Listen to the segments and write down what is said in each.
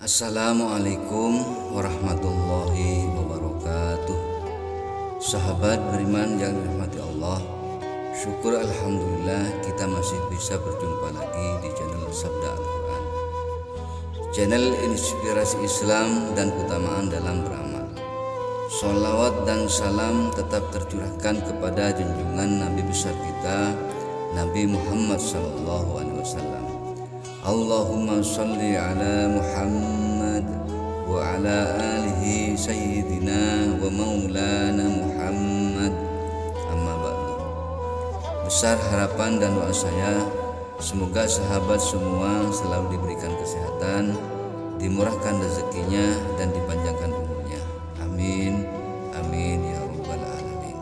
Assalamualaikum warahmatullahi wabarakatuh. Sahabat beriman yang dirahmati Allah, syukur alhamdulillah kita masih bisa berjumpa lagi di channel Sabda Al-Quran, channel inspirasi Islam dan keutamaan dalam beramal. Sholawat dan salam tetap tercurahkan kepada junjungan Nabi besar kita, Nabi Muhammad SAW. Allahumma salli ala Muhammad wa ala alihi sayyidina wa maulana Muhammad. Amma ba'du. Besar harapan dan doa saya, semoga sahabat semua selalu diberikan kesehatan, dimurahkan rezekinya dan dipanjangkan umurnya. Amin, amin ya rabbal alamin.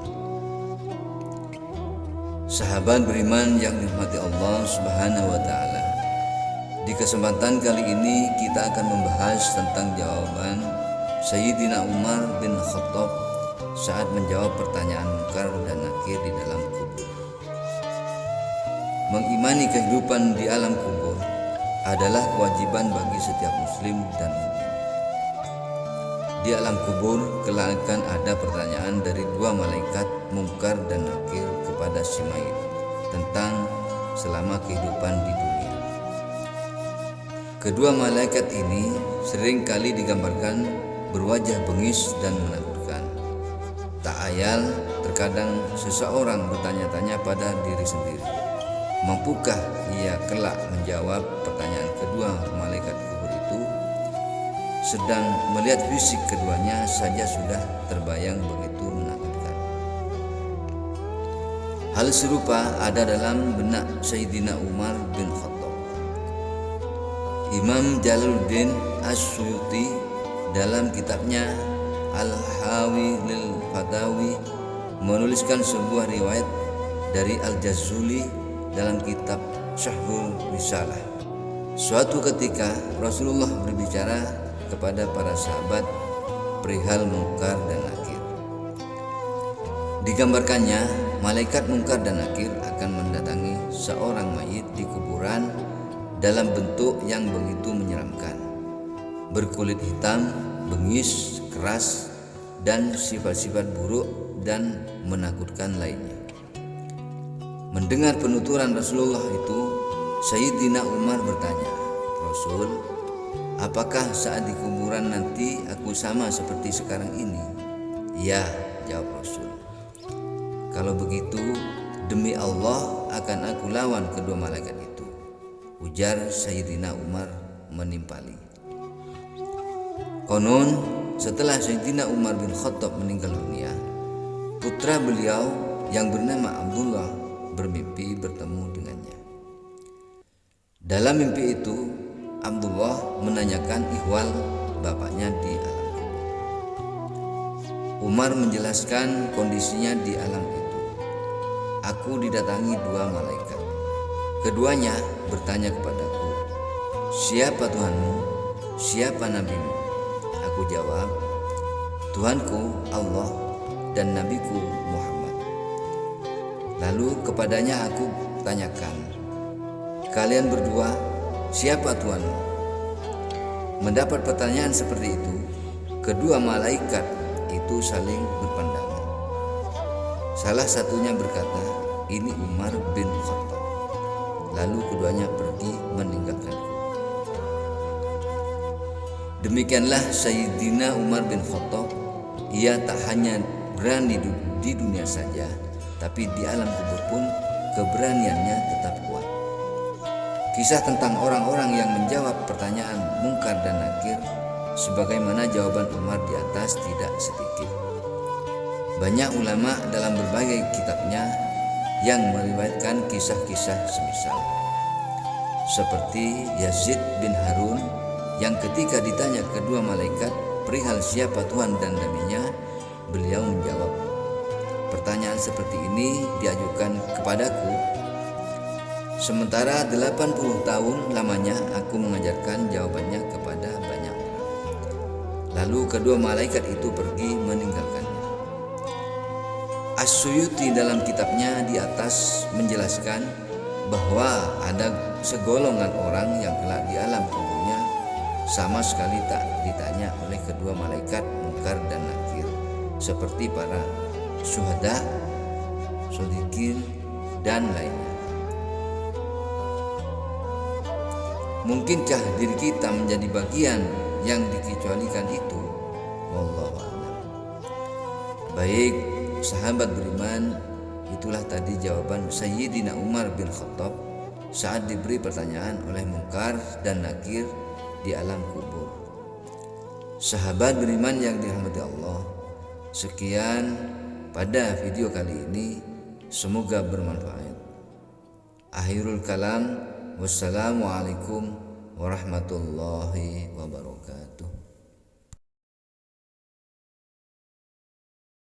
Sahabat beriman yang dirahmati Allah Subhanahu wa ta'ala, di kesempatan kali ini kita akan membahas tentang jawaban Sayyidina Umar bin Khattab saat menjawab pertanyaan munkar dan nakir di dalam kubur. Mengimani kehidupan di alam kubur adalah kewajiban bagi setiap muslim dan mukmin. Di alam kubur kelak akan ada pertanyaan dari dua malaikat munkar dan nakir kepada si mayit tentang selama kehidupan di dunia. Kedua malaikat ini sering kali digambarkan berwajah bengis dan menakutkan. Tak ayal terkadang seseorang bertanya-tanya pada diri sendiri, mampukah ia kelak menjawab pertanyaan kedua malaikat kubur itu? Sedang melihat fisik keduanya saja sudah terbayang begitu menakutkan. Hal serupa ada dalam benak Sayyidina Umar bin Khattab. Imam Jalaluddin As-Suyuti dalam kitabnya Al-Hawi lil Fatawi menuliskan sebuah riwayat dari Al-Jazuli dalam kitab Syahhul Risalah. Suatu ketika Rasulullah berbicara kepada para sahabat perihal munkar dan nakir. Digambarkannya malaikat munkar dan nakir akan mendatangi seorang mayit di kuburan dalam bentuk yang begitu menyeramkan, berkulit hitam, bengis, keras, dan sifat-sifat buruk dan menakutkan lainnya. Mendengar penuturan Rasulullah itu, Sayyidina Umar bertanya, "Rasul, apakah saat di kuburan nanti aku sama seperti sekarang ini?" "Ya," jawab Rasul. "Kalau begitu, demi Allah akan aku lawan kedua malaikat itu," ujar Sayyidina Umar menimpali. Konon setelah Sayyidina Umar bin Khattab meninggal dunia, putra beliau yang bernama Abdullah bermimpi bertemu dengannya. Dalam mimpi itu, Abdullah menanyakan ihwal bapaknya di alam kubur. Umar menjelaskan kondisinya di alam itu. "Aku didatangi dua malaikat. Keduanya bertanya kepadaku, 'Siapa Tuhanmu? Siapa nabimu?' Aku jawab, 'Tuhanku Allah dan nabiku Muhammad.' Lalu kepadanya aku tanyakan, 'Kalian berdua, siapa Tuhanmu?' Mendapat pertanyaan seperti itu, kedua malaikat itu saling berpandangan. Salah satunya berkata, 'Ini Umar bin Khattab.' Lalu keduanya pergi meninggalkanku." Demikianlah Sayyidina Umar bin Khattab. Ia tak hanya berani di dunia saja, tapi di alam kubur pun keberaniannya tetap kuat. Kisah tentang orang-orang yang menjawab pertanyaan munkar dan nakir sebagaimana jawaban Umar di atas tidak sedikit. Banyak ulama dalam berbagai kitabnya yang meriwayatkan kisah-kisah semisal, seperti Yazid bin Harun yang ketika ditanya kedua malaikat perihal siapa Tuhan dan nabinya, beliau menjawab, "Pertanyaan seperti ini diajukan kepadaku, sementara 80 tahun lamanya aku mengajarkan jawabannya kepada banyak orang." Lalu kedua malaikat itu pergi meninggalkannya. As-Suyuti dalam kitabnya di atas menjelaskan bahwa ada segolongan orang yang kelak di alam kuburnya sama sekali tak ditanya oleh kedua malaikat Munkar dan Nakir, seperti para syuhada, shodiqin, dan lainnya. Mungkinkah diri kita menjadi bagian yang dikecualikan itu? Wallahu a'lam. Baik, sahabat beriman, itulah tadi jawaban Sayyidina Umar bin Khattab saat diberi pertanyaan oleh Munkar dan Nakir di alam kubur. Sahabat beriman yang dirahmati Allah, sekian pada video kali ini, semoga bermanfaat. Akhirul kalam, wassalamualaikum warahmatullahi wabarakatuh.